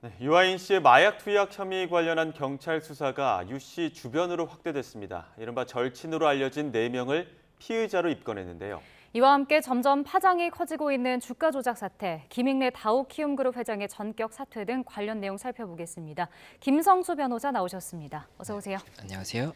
네, 유아인 씨의 마약 투약 혐의 관련한 경찰 수사가 유 씨 주변으로 확대됐습니다. 이른바 절친으로 알려진 4명을 피의자로 입건했는데요. 이와 함께 점점 파장이 커지고 있는 주가 조작 사태, 김익래 다우키움그룹 회장의 전격 사퇴 등 관련 내용 살펴보겠습니다. 김성수 변호사 나오셨습니다. 어서 오세요. 안녕하세요.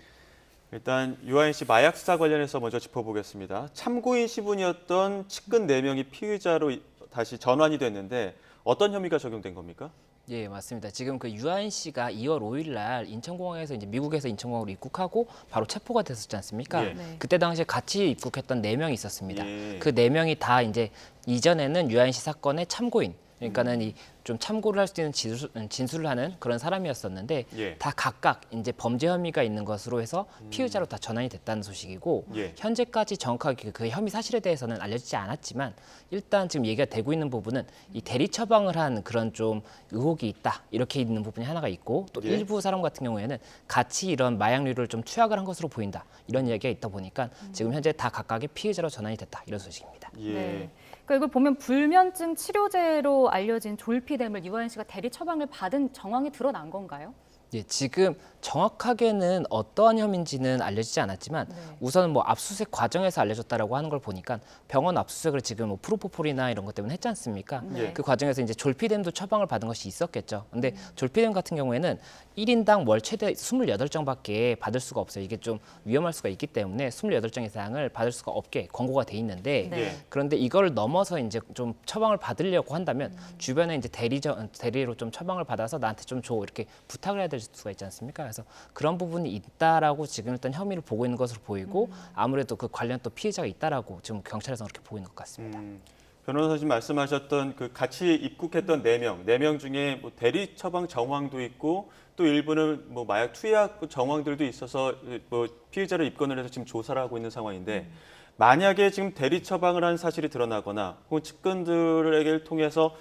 일단 유아인 씨 마약 수사 관련해서 먼저 짚어보겠습니다. 참고인 시분이었던 측근 4명이 피의자로 다시 전환이 됐는데 어떤 혐의가 적용된 겁니까? 예, 맞습니다. 지금 그 유아인 씨가 2월 5일 날 인천공항에서 이제 미국에서 인천공항으로 입국하고 바로 체포가 됐었지 않습니까? 예. 네. 그때 당시에 같이 입국했던 4명이 있었습니다. 예. 그 4명이 다 이제 이전에는 유아인 씨 사건의 참고인, 그러니까는 이 좀 참고를 할 수 있는 진술을 하는 그런 사람이었었는데 예. 다 각각 이제 범죄 혐의가 있는 것으로 해서 피의자로 다 전환이 됐다는 소식이고 예. 현재까지 정확하게 그 혐의 사실에 대해서는 알려지지 않았지만 일단 지금 얘기가 되고 있는 부분은 이 대리 처방을 한 그런 좀 의혹이 있다 이렇게 있는 부분이 하나가 있고 또 예. 일부 사람 같은 경우에는 같이 이런 마약류를 좀 투약을 한 것으로 보인다 이런 이야기가 있다 보니까 지금 현재 다 각각의 피의자로 전환이 됐다 이런 소식입니다. 예. 네. 그러니까 이걸 보면 불면증 치료제로 알려진 졸피뎀을 유아인 씨가 대리 처방을 받은 정황이 드러난 건가요? 예, 지금 정확하게는 어떠한 혐의인지는 알려지지 않았지만 네. 우선 뭐 압수수색 과정에서 알려졌다라고 하는 걸 보니까 병원 압수수색을 지금 뭐 프로포폴이나 이런 것 때문에 했지 않습니까? 네. 그 과정에서 이제 졸피뎀도 처방을 받은 것이 있었겠죠. 근데 졸피뎀 같은 경우에는 1인당 월 최대 28정밖에 받을 수가 없어요. 이게 좀 위험할 수가 있기 때문에 28정 이상을 받을 수가 없게 권고가 돼 있는데 네. 그런데 이걸 넘어서 이제 좀 처방을 받으려고 한다면 주변에 이제 대리로 좀 처방을 받아서 나한테 좀 줘 이렇게 부탁을 해야 될 수가 있지 않습니까? 그래서 그런 부분이 있다라고 지금 일단 혐의를 보고 있는 것으로 보이고 아무래도 그 관련 또 피해자가 있다라고 지금 경찰에서 그렇게 보이는 것 같습니다. 변호사님 말씀하셨던 그 같이 입국했던 4명, 4명 중에 뭐 대리 처방 정황도 있고 또 일부는 뭐 마약 투약 정황들도 있어서 뭐 피의자를 입건을 해서 지금 조사를 하고 있는 상황인데 만약에 지금 대리 처방을 한 사실이 드러나거나 혹은 측근들에게 통해서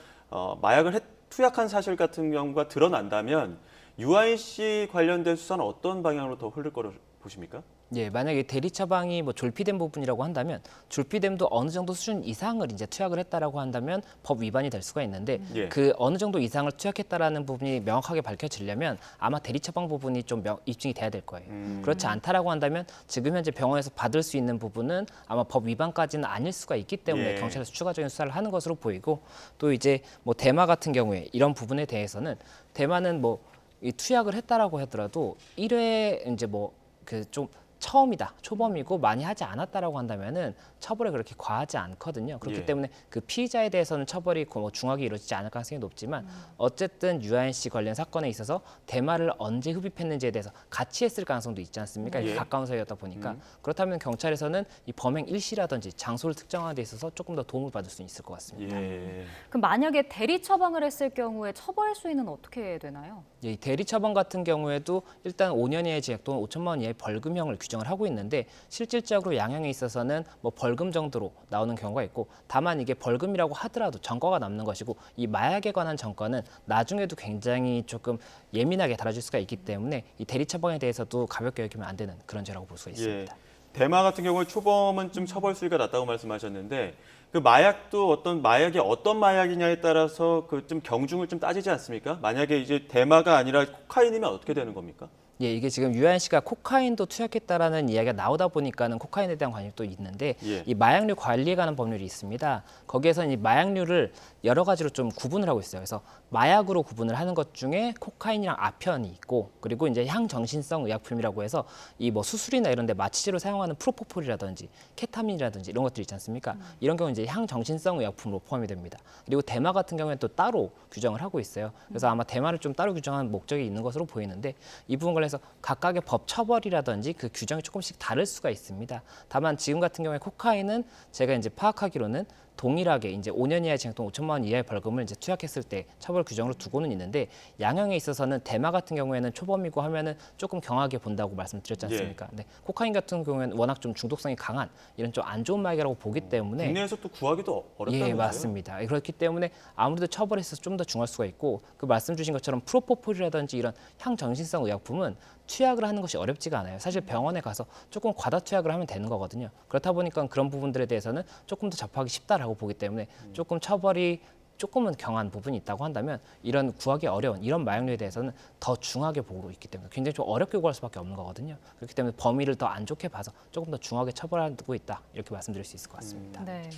마약을 투약한 사실 같은 경우가 드러난다면 유아인 씨 관련된 수사는 어떤 방향으로 더 흐를 거로 보십니까? 예, 만약에 대리 처방이 뭐 졸피뎀 부분이라고 한다면 졸피뎀도 어느 정도 수준 이상을 이제 투약을 했다라고 한다면 법 위반이 될 수가 있는데 예. 그 어느 정도 이상을 투약했다라는 부분이 명확하게 밝혀지려면 아마 대리 처방 부분이 좀 입증이 돼야 될 거예요. 그렇지 않다라고 한다면 지금 현재 병원에서 받을 수 있는 부분은 아마 법 위반까지는 아닐 수가 있기 때문에 예. 경찰에서 추가적인 수사를 하는 것으로 보이고 또 이제 뭐 대마 같은 경우에 이런 부분에 대해서는 대마는 뭐 이 투약을 했다라고 하더라도 1회 이제 뭐 그 좀 처음이다, 초범이고 많이 하지 않았다라고 한다면은 처벌에 그렇게 과하지 않거든요. 그렇기 예. 때문에 그 피의자에 대해서는 처벌이 뭐 중하게 이루어지지 않을 가능성이 높지만 어쨌든 유아인 씨 관련 사건에 있어서 대마를 언제 흡입했는지에 대해서 같이 했을 가능성도 있지 않습니까? 이게 예. 가까운 사이였다 보니까 그렇다면 경찰에서는 이 범행 일시라든지 장소를 특정하는 데 있어서 조금 더 도움을 받을 수 있을 것 같습니다. 예. 그럼 만약에 대리 처방을 했을 경우에 처벌 수위는 어떻게 되나요? 예, 이 대리 처방 같은 경우에도 일단 5년 이하의 징역 또는 5천만 원 이하의 벌금형을 규정을 하고 있는데 실질적으로 양형에 있어서는 뭐 벌금 정도로 나오는 경우가 있고 다만 이게 벌금이라고 하더라도 전과가 남는 것이고 이 마약에 관한 전과는 나중에도 굉장히 조금 예민하게 다뤄질 수가 있기 때문에 이 대리 처방에 대해서도 가볍게 여기면 안 되는 그런 죄라고 볼 수가 있습니다. 대마 같은 경우에 초범은 좀 처벌 수위가 낮다고 말씀하셨는데 그 마약도 마약이 어떤 마약이냐에 따라서 그 좀 경중을 좀 따지지 않습니까? 만약에 이제 대마가 아니라 코카인이면 어떻게 되는 겁니까? 예, 이게 지금 유아인 씨가 코카인도 투약했다라는 이야기가 나오다 보니까는 코카인에 대한 관심이 또 있는데 예. 이 마약류 관리에 관한 법률이 있습니다. 거기에서는 이 마약류를 여러 가지로 좀 구분을 하고 있어요. 그래서 마약으로 구분을 하는 것 중에 코카인이랑 아편이 있고 그리고 이제 향정신성 의약품이라고 해서 이 뭐 수술이나 이런 데 마취제로 사용하는 프로포폴이라든지 케타민이라든지 이런 것들 있지 않습니까? 이런 경우는 이제 향정신성 의약품으로 포함이 됩니다. 그리고 대마 같은 경우에는 또 따로 규정을 하고 있어요. 그래서 아마 대마를 좀 따로 규정한 목적이 있는 것으로 보이는데 이 부분 관련해서 각각의 법 처벌이라든지 그 규정이 조금씩 다를 수가 있습니다. 다만 지금 같은 경우에 코카인은 제가 이제 파악하기로는 동일하게 이제 5년 이하의 징역 또는 5천만 원 이하의 벌금을 이제 투약했을 때 처벌 규정으로 두고는 있는데 양형에 있어서는 대마 같은 경우에는 초범이고 하면은 조금 경하게 본다고 말씀드렸지 않습니까? 근데 코카인 같은 경우에는 워낙 좀 중독성이 강한 이런 좀 안 좋은 마약이라고 보기 때문에 국내에서 또 구하기도 어렵다면서요? 예, 맞습니다. 그렇기 때문에 아무래도 처벌에 있어서 좀 더 중할 수가 있고 그 말씀 주신 것처럼 프로포폴이라든지 이런 향정신성 의약품은 투약을 하는 것이 어렵지가 않아요. 사실 병원에 가서 조금 과다 투약을 하면 되는 거거든요. 그렇다 보니까 그런 부분들에 대해서는 조금 더 접하기 쉽다라고 보기 때문에 조금 처벌이 조금은 경한 부분이 있다고 한다면 이런 구하기 어려운 이런 마약류에 대해서는 더 중하게 보고 있기 때문에 굉장히 좀 어렵게 구할 수밖에 없는 거거든요. 그렇기 때문에 범위를 더 안 좋게 봐서 조금 더 중하게 처벌하고 있다 이렇게 말씀드릴 수 있을 것 같습니다. 네.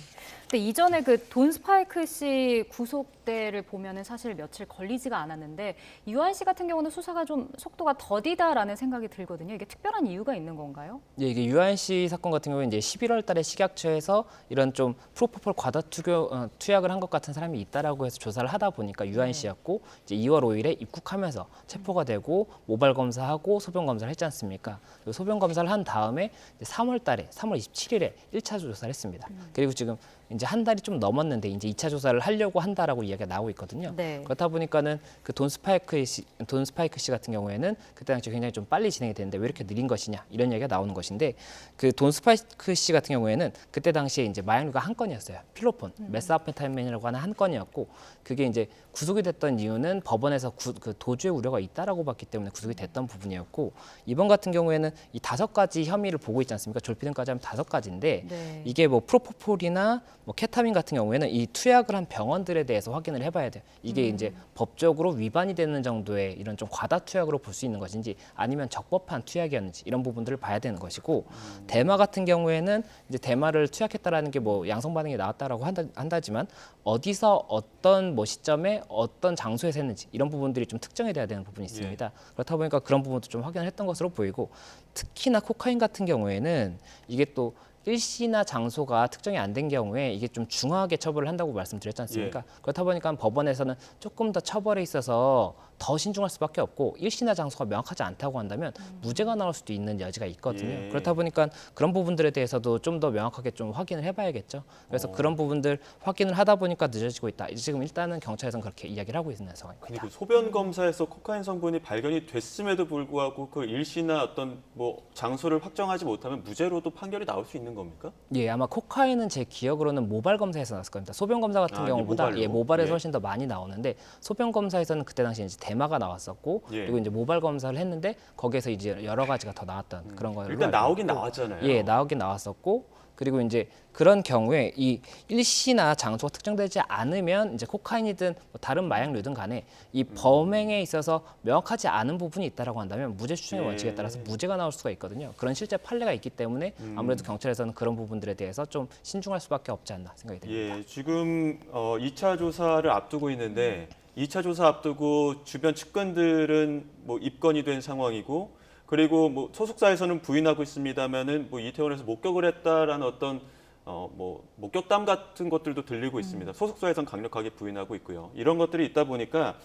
근데 이전에 그 돈 스파이크 씨 구속 때를 보면은 사실 며칠 걸리지가 않았는데 유한 씨 같은 경우는 수사가 좀 속도가 더디다라는 생각이 들거든요. 이게 특별한 이유가 있는 건가요? 예, 이게 유한 씨 사건 같은 경우에 이제 11월 달에 식약처에서 이런 좀 프로포폴 과다 투약을 한 것 같은 사람이 있다라고 해서 조사를 하다 보니까 유한 씨였고 이제 2월 5일에 입국하면서 체포가 되고 모발 검사하고 소변 검사를 했지 않습니까? 그리고 소변 검사를 한 다음에 이제 3월 달에 3월 27일에 1차 조사를 했습니다. 그리고 지금 이제 한 달이 좀 넘었는데 이제 2차 조사를 하려고 한다라고 이야기가 나오고 있거든요. 네. 그렇다 보니까는 그 돈 스파이크 씨 같은 경우에는 그때 당시 굉장히 좀 빨리 진행이 되는데 왜 이렇게 느린 것이냐 이런 이야기가 나오는 것인데 그 돈 스파이크 씨 같은 경우에는 그때 당시에 이제 마약류가 한 건이었어요. 필로폰, 메스암페타민이라고 하는 한 건이었고 그게 이제 구속이 됐던 이유는 법원에서 그 도주의 우려가 있다라고 봤기 때문에 구속이 됐던 부분이었고 이번 같은 경우에는 이 5가지 혐의를 보고 있지 않습니까? 졸피뎀까지 하면 5가지인데 네. 이게 뭐 프로포폴이나 뭐 케타민 같은 경우에는 이 투약을 한 병원들에 대해서 확인을 해봐야 돼요. 이게 이제 법적으로 위반이 되는 정도의 이런 좀 과다 투약으로 볼 수 있는 것인지 아니면 적법한 투약이었는지 이런 부분들을 봐야 되는 것이고 대마 같은 경우에는 이제 대마를 투약했다라는 게 뭐 양성 반응이 나왔다라고 한다지만 어디서 어떤 뭐 시점에 어떤 장소에서 했는지 이런 부분들이 좀 특정이 돼야 되는 부분이 있습니다. 그렇다 보니까 그런 부분도 좀 확인을 했던 것으로 보이고 특히나 코카인 같은 경우에는 이게 또 일시나 장소가 특정이 안 된 경우에 이게 좀 중하게 처벌을 한다고 말씀드렸지 않습니까? 그렇다 보니까 법원에서는 조금 더 처벌에 있어서 더 신중할 수밖에 없고 일시나 장소가 명확하지 않다고 한다면 무죄가 나올 수도 있는 여지가 있거든요. 예. 그렇다 보니까 그런 부분들에 대해서도 좀 더 명확하게 좀 확인을 해봐야겠죠. 그래서 그런 부분들 확인을 하다 보니까 늦어지고 있다. 지금 일단은 경찰에서는 그렇게 이야기를 하고 있는 상황입니다. 그리고 소변 검사에서 코카인 성분이 발견이 됐음에도 불구하고 그 일시나 어떤 뭐 장소를 확정하지 못하면 무죄로도 판결이 나올 수 있는 겁니까? 예, 아마 코카인은 제 기억으로는 모발 검사에서 나왔을 겁니다. 소변 검사 같은 아, 경우보다 이게 모발로? 모발에서 예. 훨씬 더 많이 나오는데 소변 검사에서는 그때 당시 이제 대마가 나왔었고 예. 그리고 이제 모발 검사를 했는데 거기에서 이제 여러 가지가 더 나왔던 그런 거예요. 일단 나오긴 나왔잖아요. 예, 나오긴 나왔었고 그리고 이제 그런 경우에 이 일시나 장소가 특정되지 않으면 이제 코카인이든 뭐 다른 마약류든 간에 이 범행에 있어서 명확하지 않은 부분이 있다라고 한다면 무죄 추정의 예. 원칙에 따라서 무죄가 나올 수가 있거든요. 그런 실제 판례가 있기 때문에 아무래도 경찰에서는 그런 부분들에 대해서 좀 신중할 수밖에 없지 않나 생각이 듭니다. 예, 지금 2차 조사를 앞두고 있는데 2차 조사 앞두고 주변 측근들은 뭐 입건이 된 상황이고 그리고 뭐 소속사에서는 부인하고 있습니다만은 뭐 이태원에서 목격을 했다라는 어떤 뭐 목격담 같은 것들도 들리고 있습니다. 소속사에서는 강력하게 부인하고 있고요. 이런 것들이 있다 보니까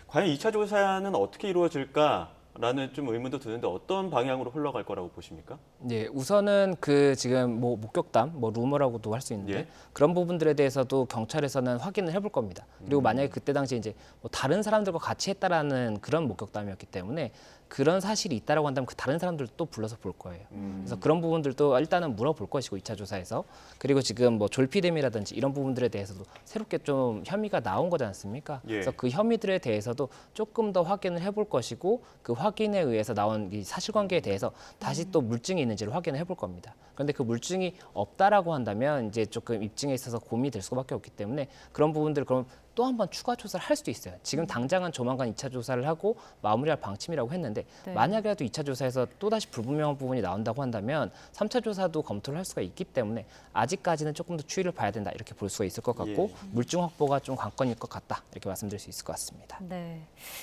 과연 2차 조사는 어떻게 이루어질까라는 좀 의문도 드는데 어떤 방향으로 흘러갈 거라고 보십니까? 네, 우선은 그 지금 뭐 목격담, 뭐 루머라고도 할 수 있는데 예. 그런 부분들에 대해서도 경찰에서는 확인을 해볼 겁니다. 그리고 만약에 그때 당시 이제 뭐 다른 사람들과 같이 했다라는 그런 목격담이었기 때문에 그런 사실이 있다라고 한다면 그 다른 사람들도 또 불러서 볼 거예요. 그래서 그런 부분들도 일단은 물어볼 것이고 2차 조사에서 그리고 지금 뭐 졸피뎀이라든지 이런 부분들에 대해서도 새롭게 좀 혐의가 나온 거지 않습니까? 예. 그래서 그 혐의들에 대해서도 조금 더 확인을 해볼 것이고 그 확인에 의해서 나온 이 사실관계에 대해서 다시 또 물증이 있는지를 확인을 해볼 겁니다. 그런데 그 물증이 없다라고 한다면 이제 조금 입증에 있어서 고민이 될 수밖에 없기 때문에 그런 부분들을 그럼 또 한 번 추가 조사를 할 수도 있어요. 지금 당장은 조만간 2차 조사를 하고 마무리할 방침이라고 했는데 네. 만약이라도 2차 조사에서 또다시 불분명한 부분이 나온다고 한다면 3차 조사도 검토를 할 수가 있기 때문에 아직까지는 조금 더 추이를 봐야 된다 이렇게 볼 수가 있을 것 같고 물증 확보가 좀 관건일 것 같다 이렇게 말씀드릴 수 있을 것 같습니다. 네.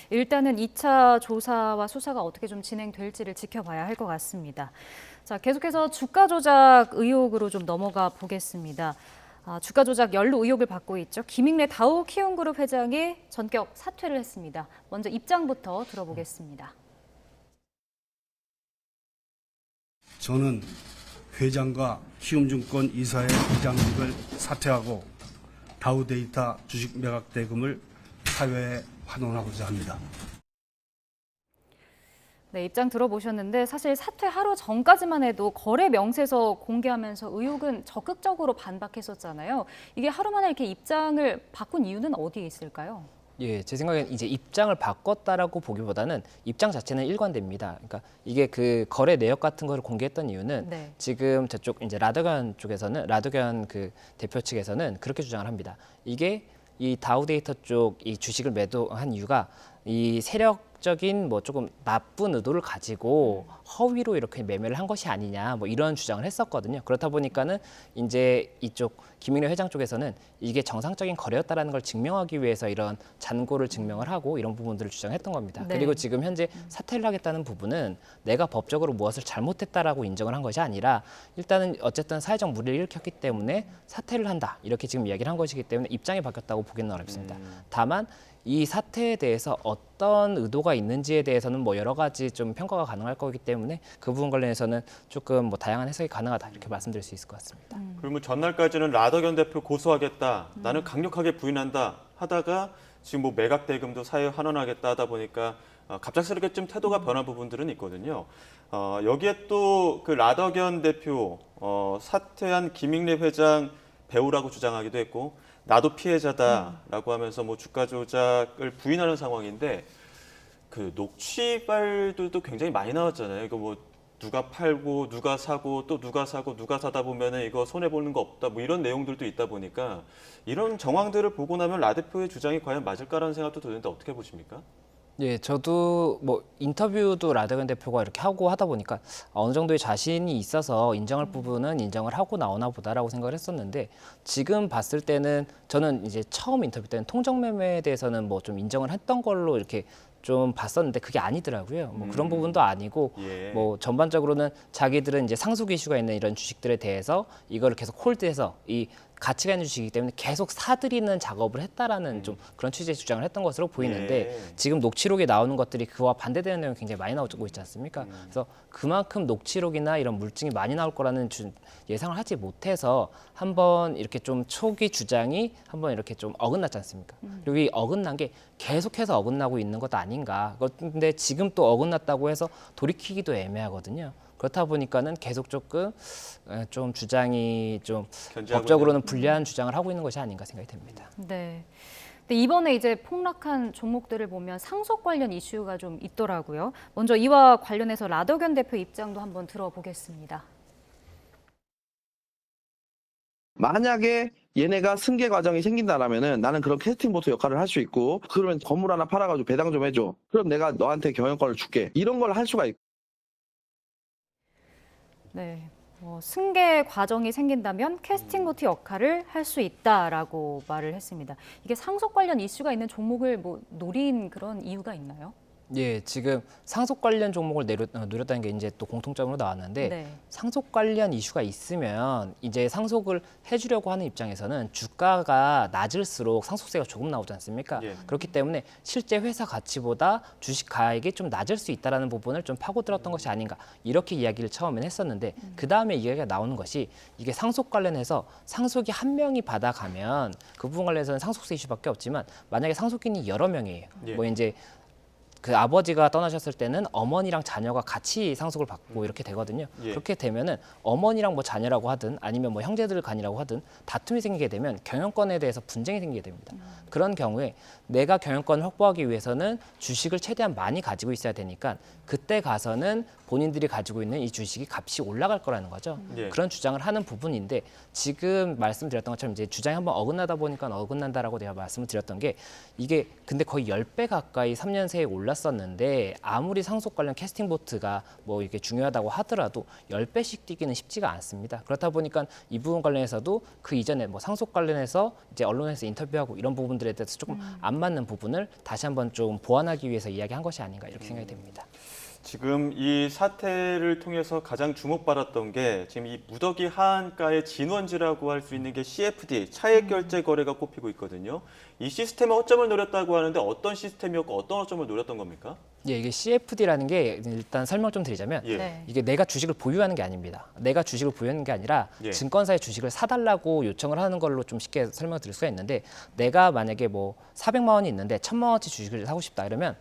일단은 2차 조사와 수사가 어떻게 좀 진행될지를 지켜봐야 할 것 같습니다. 자, 계속해서 주가 조작 의혹으로 좀 넘어가 보겠습니다. 주가 조작 연루 의혹을 받고 있죠. 김익래 다우키움그룹 회장이 전격 사퇴를 했습니다. 먼저 입장부터 들어보겠습니다. 저는 회장과 키움증권 이사의 회장직을 사퇴하고 다우데이터 주식 매각 대금을 사회에 환원하고자 합니다. 네, 입장 들어보셨는데 사실 사퇴 하루 전까지만 해도 거래 명세서 공개하면서 의혹은 적극적으로 반박했었잖아요. 이게 하루 만에 이렇게 입장을 바꾼 이유는 어디에 있을까요? 예, 제 생각엔 이제 입장을 바꿨다라고 보기보다는 입장 자체는 일관됩니다. 그러니까 이게 그 거래 내역 같은 거를 공개했던 이유는 네. 지금 저쪽 이제 라더견 쪽에서는 라더견 그 대표 측에서는 그렇게 주장을 합니다. 이게 이 다우데이터 쪽 이 주식을 매도한 이유가 이 세력적인 뭐 조금 나쁜 의도를 가지고 허위로 이렇게 매매를 한 것이 아니냐 뭐 이런 주장을 했었거든요. 그렇다 보니까는 이제 이쪽 김익래 회장 쪽에서는 이게 정상적인 거래였다라는 걸 증명하기 위해서 이런 잔고를 증명을 하고 이런 부분들을 주장했던 겁니다. 네. 그리고 지금 현재 사퇴를 하겠다는 부분은 내가 법적으로 무엇을 잘못했다라고 인정을 한 것이 아니라 일단은 어쨌든 사회적 물의를 일으켰기 때문에 사퇴를 한다 이렇게 지금 이야기를 한 것이기 때문에 입장이 바뀌었다고 보기는 어렵습니다. 다만 이 사태에 대해서 어떤 의도가 있는지에 대해서는 뭐 여러 가지 좀 평가가 가능할 거기 때문에 그 부분 관련해서는 조금 뭐 다양한 해석이 가능하다 이렇게 말씀드릴 수 있을 것 같습니다. 그러면 전날까지는 라더견 대표 고소하겠다, 나는 강력하게 부인한다 하다가 지금 뭐 매각 대금도 사회 환원하겠다 하다 보니까 갑작스럽게 좀 태도가 변한 부분들은 있거든요. 여기에 또 그 라더견 대표 사퇴한 김익래 회장 배우라고 주장하기도 했고 나도 피해자다라고 하면서 뭐 주가 조작을 부인하는 상황인데 그 녹취발들도 굉장히 많이 나왔잖아요. 이거 뭐 누가 팔고 누가 사고 또 누가 사고 누가 사다 보면은 이거 손해 보는 거 없다 뭐 이런 내용들도 있다 보니까 이런 정황들을 보고 나면 라 대표의 주장이 과연 맞을까라는 생각도 드는데 어떻게 보십니까? 예, 저도 뭐 인터뷰도 라더견 대표가 이렇게 하고 하다 보니까 어느 정도의 자신이 있어서 인정할 부분은 인정을 하고 나오나 보다라고 생각을 했었는데 지금 봤을 때는 저는 이제 처음 인터뷰 때는 통정매매에 대해서는 뭐 좀 인정을 했던 걸로 이렇게 좀 봤었는데 그게 아니더라고요. 뭐 그런 부분도 아니고 예. 뭐 전반적으로는 자기들은 이제 상속 이슈가 있는 이런 주식들에 대해서 이거를 계속 홀드해서 이 가치가 있는 주식이기 때문에 계속 사들이는 작업을 했다라는 좀 그런 취지의 주장을 했던 것으로 보이는데 예. 지금 녹취록에 나오는 것들이 그와 반대되는 내용이 굉장히 많이 나오고 있지 않습니까? 그래서 그만큼 녹취록이나 이런 물증이 많이 나올 거라는 예상을 하지 못해서 한번 이렇게 좀 초기 주장이 한번 이렇게 좀 어긋났지 않습니까? 그리고 이 어긋난 게 계속해서 어긋나고 있는 것 아닌가. 근데 지금 또 어긋났다고 해서 돌이키기도 애매하거든요. 그렇다 보니까는 계속 조금 좀 주장이 좀 견제하고 법적으로는 불리한 주장을 하고 있는 것이 아닌가 생각이 됩니다. 네. 근데 이번에 이제 폭락한 종목들을 보면 상속 관련 이슈가 좀 있더라고요. 먼저 이와 관련해서 라더견 대표 입장도 한번 들어보겠습니다. 만약에 얘네가 승계 과정이 생긴다라면은 나는 그런 캐스팅보트 역할을 할 수 있고 그러면 건물 하나 팔아가지고 배당 좀 해줘. 그럼 내가 너한테 경영권을 줄게. 이런 걸 할 수가 있고. 네. 승계 과정이 생긴다면 캐스팅보트 역할을 할 수 있다라고 말을 했습니다. 이게 상속 관련 이슈가 있는 종목을 뭐 노린 그런 이유가 있나요? 예, 지금 상속 관련 종목을 노렸다는 게 이제 또 공통점으로 나왔는데 네. 상속 관련 이슈가 있으면 이제 상속을 해주려고 하는 입장에서는 주가가 낮을수록 상속세가 조금 나오지 않습니까? 예. 그렇기 때문에 실제 회사 가치보다 주식 가액이 좀 낮을 수 있다는 부분을 좀 파고들었던 것이 아닌가 이렇게 이야기를 처음엔 했었는데 그 다음에 이야기가 나오는 것이 이게 상속 관련해서 상속이 한 명이 받아가면 그 부분 관련해서는 상속세 이슈밖에 없지만 만약에 상속인이 여러 명이에요. 예. 뭐 이제 그 아버지가 떠나셨을 때는 어머니랑 자녀가 같이 상속을 받고 이렇게 되거든요. 예. 그렇게 되면은 어머니랑 뭐 자녀라고 하든 아니면 뭐 형제들 간이라고 하든 다툼이 생기게 되면 경영권에 대해서 분쟁이 생기게 됩니다. 그런 경우에 내가 경영권을 확보하기 위해서는 주식을 최대한 많이 가지고 있어야 되니까 그때 가서는 본인들이 가지고 있는 이 주식이 값이 올라갈 거라는 거죠. 예. 그런 주장을 하는 부분인데 지금 말씀드렸던 것처럼 이제 주장이 한번 어긋나다 보니까 어긋난다라고 제가 말씀을 드렸던 게 이게 근데 거의 10배 가까이 3년 새에 올랐었는데 아무리 상속 관련 캐스팅 보트가 뭐 이게 중요하다고 하더라도 10배씩 뛰기는 쉽지가 않습니다. 그렇다 보니까 이 부분 관련해서도 그 이전에 뭐 상속 관련해서 이제 언론에서 인터뷰하고 이런 부분들에 대해서 조금 안 맞는 부분을 다시 한번 좀 보완하기 위해서 이야기한 것이 아닌가 이렇게 생각이 됩니다. 지금 이 사태를 통해서 가장 주목받았던 게 지금 이 무더기 하한가의 진원지라고 할 수 있는 게 CFD, 차액 결제 거래가 꼽히고 있거든요. 이 시스템의 허점을 노렸다고 하는데 어떤 시스템이었고 어떤 허점을 노렸던 겁니까? 예, 이게 CFD라는 게 일단 설명 좀 드리자면 예. 네. 이게 내가 주식을 보유하는 게 아닙니다. 내가 주식을 보유하는 게 아니라 예. 증권사에 주식을 사달라고 요청을 하는 걸로 좀 쉽게 설명을 드릴 수가 있는데 내가 만약에 뭐 400만 원이 있는데 1000만 원어치 주식을 사고 싶다 이러면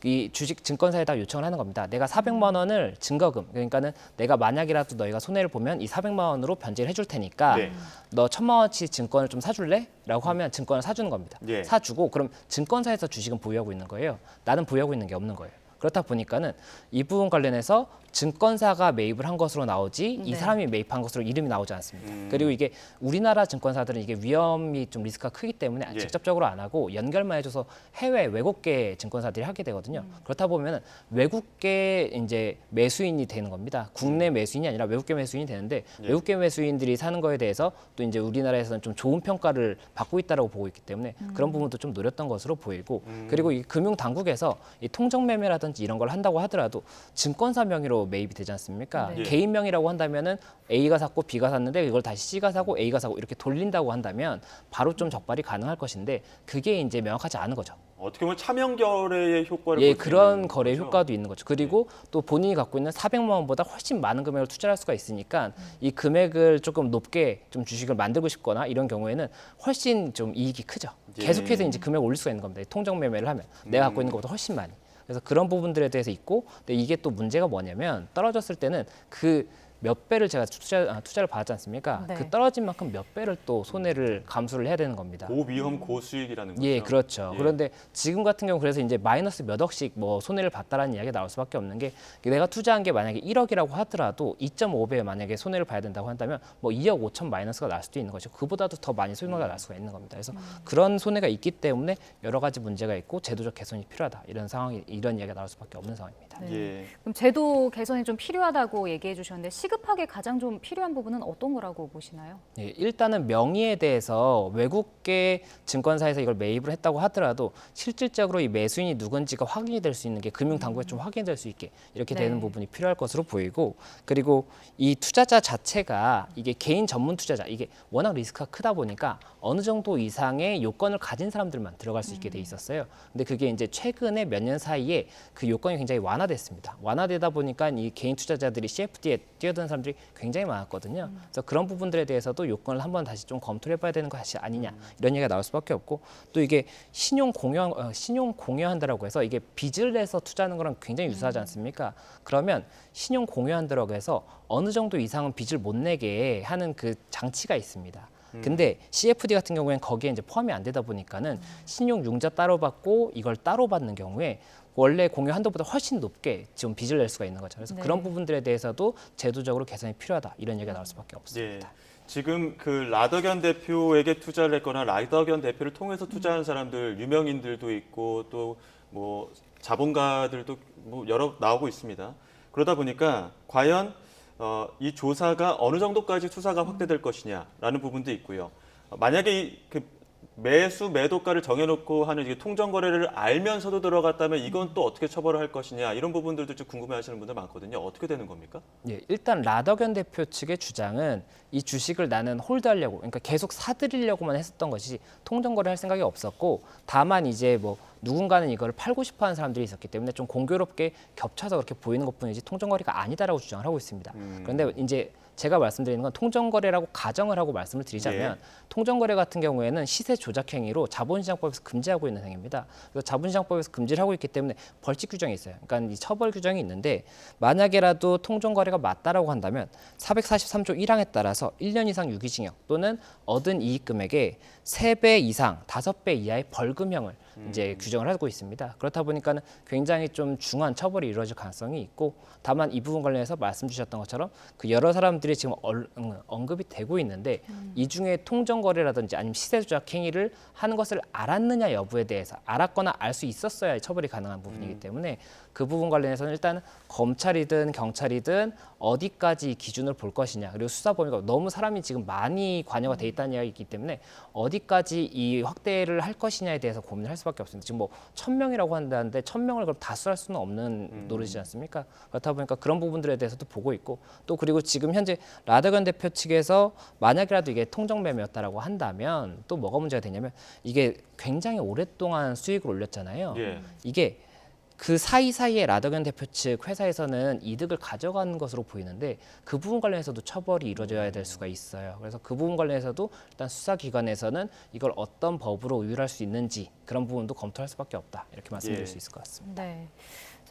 이 주식 증권사에다 요청을 하는 겁니다. 내가 400만 원을 증거금, 그러니까는 내가 만약이라도 너희가 손해를 보면 이 400만 원으로 변제를 해줄 테니까 네. 너 1000만 원어치 증권을 좀 사줄래? 라고 하면 증권을 사주는 겁니다. 예. 사주고 그럼 증권사에서 주식은 보유하고 있는 거예요. 나는 보유하고 있는 게 없는 거예요. 그렇다 보니까는 이 부분 관련해서 증권사가 매입을 한 것으로 나오지 이 네. 사람이 매입한 것으로 이름이 나오지 않습니다. 그리고 이게 우리나라 증권사들은 이게 위험이 좀 리스크가 크기 때문에 예. 직접적으로 안 하고 연결만 해줘서 해외 외국계 증권사들이 하게 되거든요. 그렇다 보면은 외국계 이제 매수인이 되는 겁니다. 국내 매수인이 아니라 외국계 매수인이 되는데 예. 외국계 매수인들이 사는 거에 대해서 또 이제 우리나라에서는 좀 좋은 평가를 받고 있다라고 보고 있기 때문에 그런 부분도 좀 노렸던 것으로 보이고 그리고 이 금융 당국에서 이 통정 매매라든지 이런 걸 한다고 하더라도 증권사 명의로 매입이 되지 않습니까? 네. 개인 명의라고 한다면은 A가 샀고 B가 샀는데 이걸 다시 C가 사고 A가 사고 이렇게 돌린다고 한다면 바로 좀 적발이 가능할 것인데 그게 이제 명확하지 않은 거죠. 어떻게 보면 차명결의 효과를 예, 볼수 그런 있는 거래 거죠? 효과도 있는 거죠. 그리고 또 본인이 갖고 있는 400만 원보다 훨씬 많은 금액을 투자할 수가 있으니까 이 금액을 조금 높게 좀 주식을 만들고 싶거나 이런 경우에는 훨씬 좀 이익이 크죠. 예. 계속해서 이제 금액을 올릴 수가 있는 겁니다. 통정 매매를 하면 내가 갖고 있는 것보다 훨씬 많이. 그래서 그런 부분들에 대해서 있고, 근데 이게 또 문제가 뭐냐면 떨어졌을 때는 그 몇 배를 제가 투자를 받았지 않습니까? 네. 그 떨어진 만큼 몇 배를 또 손해를 감수를 해야 되는 겁니다. 고위험 고수익이라는 거죠. 예, 그렇죠. 예. 그런데 지금 같은 경우 그래서 이제 마이너스 몇 억씩 뭐 손해를 봤다라는 이야기가 나올 수밖에 없는 게 내가 투자한 게 만약에 1억이라고 하더라도 2.5배 만약에 손해를 봐야 된다고 한다면 뭐 2억 5천 마이너스가 날 수도 있는 거죠. 그보다도 더 많이 손해가 날 수가 있는 겁니다. 그래서 그런 손해가 있기 때문에 여러 가지 문제가 있고 제도적 개선이 필요하다. 이런 상황이 이런 이야기가 나올 수밖에 없는 상황입니다. 네. 예. 그럼 제도 개선이 좀 필요하다고 얘기해 주셨는데 시급하게 가장 좀 필요한 부분은 어떤 거라고 보시나요? 예, 일단은 명의에 대해서 외국계 증권사에서 이걸 매입을 했다고 하더라도 실질적으로 이 매수인이 누군지가 확인이 될 수 있는 게 금융당국에 좀 확인이 될 수 있게 이렇게 되는 네. 부분이 필요할 것으로 보이고 그리고 이 투자자 자체가 이게 개인 전문 투자자 이게 워낙 리스크가 크다 보니까 어느 정도 이상의 요건을 가진 사람들만 들어갈 수 있게 돼 있었어요. 근데 그게 이제 최근에 몇 년 사이에 그 요건이 굉장히 완화됐습니다. 완화되다 보니까 이 개인 투자자들이 CFD에 뛰어드는 사람들이 굉장히 많았거든요. 그래서 그런 부분들에 대해서도 요건을 한번 다시 좀 검토를 해봐야 되는 것이 아니냐 이런 얘기가 나올 수밖에 없고 또 이게 신용 공유한다라고 해서 이게 빚을 내서 투자하는 거랑 굉장히 유사하지 않습니까? 그러면 신용 공유한다라고 해서 어느 정도 이상은 빚을 못 내게 하는 그 장치가 있습니다. 근데 CFD 같은 경우에는 거기에 이제 포함이 안 되다 보니까는 신용 융자 따로 받고 이걸 따로 받는 경우에 원래 공유 한도보다 훨씬 높게 지금 빚을 낼 수가 있는 거죠. 그래서 네. 그런 부분들에 대해서도 제도적으로 개선이 필요하다 이런 얘기가 나올 수밖에 예. 없습니다. 지금 그 라더견 대표에게 투자를 했거나 라더견 대표를 통해서 투자한 사람들 유명인들도 있고 또 뭐 자본가들도 뭐 여러 나오고 있습니다. 그러다 보니까 과연 이 조사가 어느 정도까지 수사가 확대될 것이냐라는 부분도 있고요. 만약에 그 매수 매도가를 정해놓고 하는 이게 통정 거래를 알면서도 들어갔다면 이건 또 어떻게 처벌을 할 것이냐 이런 부분들도 좀 궁금해하시는 분들 많거든요. 어떻게 되는 겁니까? 예, 일단 라더견 대표 측의 주장은 이 주식을 나는 홀드하려고, 그러니까 계속 사들이려고만 했었던 것이지 통정거래 할 생각이 없었고, 다만 이제 뭐 누군가는 이걸 팔고 싶어하는 사람들이 있었기 때문에 좀 공교롭게 겹쳐서 그렇게 보이는 것뿐이지 통정거래가 아니다라고 주장을 하고 있습니다. 그런데 이제 제가 말씀드리는 건 통정거래라고 가정을 하고 말씀을 드리자면 통정거래 같은 경우에는 시세 조작 행위로 자본시장법에서 금지하고 있는 행위입니다. 그래서 자본시장법에서 금지를 하고 있기 때문에 벌칙 규정이 있어요. 그러니까 이 처벌 규정이 있는데 만약에라도 통정거래가 맞다라고 한다면 443조 1항에 따라서 1년 이상 유기징역 또는 얻은 이익 금액의 3배 이상 5배 이하의 벌금형을 이제 규정을 하고 있습니다. 그렇다 보니까는 굉장히 좀 중한 처벌이 이루어질 가능성이 있고, 다만 이 부분 관련해서 말씀 주셨던 것처럼 그 여러 사람들이 지금 언급이 되고 있는데 이 중에 통정거래라든지 아니면 시세조작 행위를 하는 것을 알았느냐 여부에 대해서 알았거나 알 수 있었어야 처벌이 가능한 부분이기 때문에 그 부분 관련해서는 일단 검찰이든 경찰이든 어디까지 기준을 볼 것이냐, 그리고 수사 범위가 너무 사람이 지금 많이 관여가 돼 있다는 이야기이기 때문에 어디까지 이 확대를 할 것이냐에 대해서 고민을 할 수밖에 없습니다. 지금 뭐 1,000명이라고 한다는데 1,000명을 그럼 다 수할 수는 없는 노릇이지 않습니까? 그렇다 보니까 그런 부분들에 대해서도 보고 있고, 또 그리고 지금 현재 라더견 대표 측에서 만약이라도 이게 통정매매였다라고 한다면 또 뭐가 문제가 되냐면 이게 굉장히 오랫동안 수익을 올렸잖아요. 예. 이게 그 사이사이에 라더견 대표 측 회사에서는 이득을 가져가는 것으로 보이는데 그 부분 관련해서도 처벌이 이루어져야 될 수가 있어요. 그래서 그 부분 관련해서도 일단 수사기관에서는 이걸 어떤 법으로 의율할 수 있는지 그런 부분도 검토할 수밖에 없다. 이렇게 말씀드릴 예. 수 있을 것 같습니다. 네.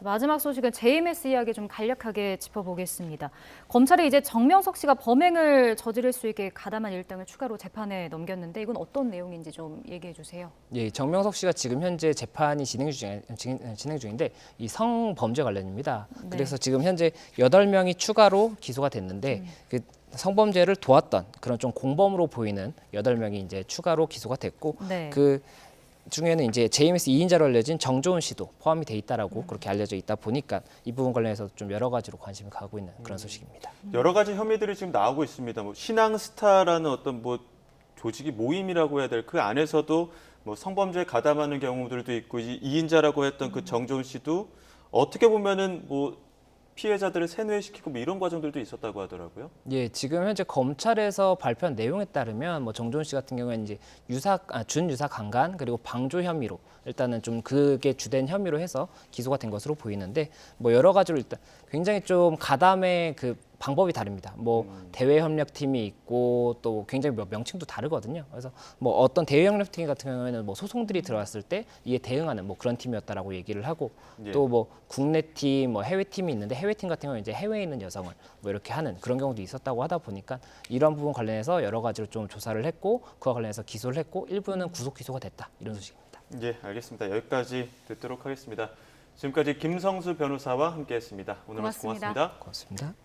마지막 소식은 JMS 이야기 좀 간략하게 짚어보겠습니다. 검찰이 이제 정명석 씨가 범행을 저지를 수 있게 가담한 일당을 추가로 재판에 넘겼는데 이건 어떤 내용인지 좀 얘기해 주세요. 예, 정명석 씨가 지금 현재 재판이 진행 중인데요. 내용인데 이 성범죄 관련입니다. 네. 그래서 지금 현재 8명이 추가로 기소가 됐는데 그 성범죄를 도왔던 그런 좀 공범으로 보이는 8명이 이제 추가로 기소가 됐고 네. 그 중에는 이제 JMS 2인자로 알려진 정조은 씨도 포함이 돼 있다라고 그렇게 알려져 있다 보니까 이 부분 관련해서 좀 여러 가지로 관심을 가고 있는 그런 소식입니다. 여러 가지 혐의들이 지금 나오고 있습니다. 뭐 신앙스타라는 어떤 뭐 조직이 모임이라고 해야 될 그 안에서도 뭐 성범죄에 가담하는 경우들도 있고 이 2인자라고 했던 그 정조은 씨도 어떻게 보면은 뭐 피해자들을 세뇌시키고 뭐 이런 과정들도 있었다고 하더라고요. 예, 지금 현재 검찰에서 발표한 내용에 따르면 뭐 정조은 씨 같은 경우에는 이제 준유사 강간 그리고 방조 혐의로 일단은 좀 그게 주된 혐의로 해서 기소가 된 것으로 보이는데 뭐 여러 가지로 일단 굉장히 좀 가담의 그 방법이 다릅니다. 뭐 대외 협력팀이 있고 또 굉장히 명칭도 다르거든요. 그래서 뭐 어떤 대외 협력팀 같은 경우에는 뭐 소송들이 들어왔을 때 이에 대응하는 뭐 그런 팀이었다라고 얘기를 하고 예. 또 뭐 국내 팀, 뭐 해외 팀이 있는데 해외 팀 같은 경우는 이제 해외에 있는 여성을 뭐 이렇게 하는 그런 경우도 있었다고 하다 보니까 이런 부분 관련해서 여러 가지로 좀 조사를 했고 그와 관련해서 기소를 했고 일부는 구속 기소가 됐다 이런 소식입니다. 예, 알겠습니다. 여기까지 듣도록 하겠습니다. 지금까지 김성수 변호사와 함께했습니다. 오늘 말씀 고맙습니다. 고맙습니다. 고맙습니다.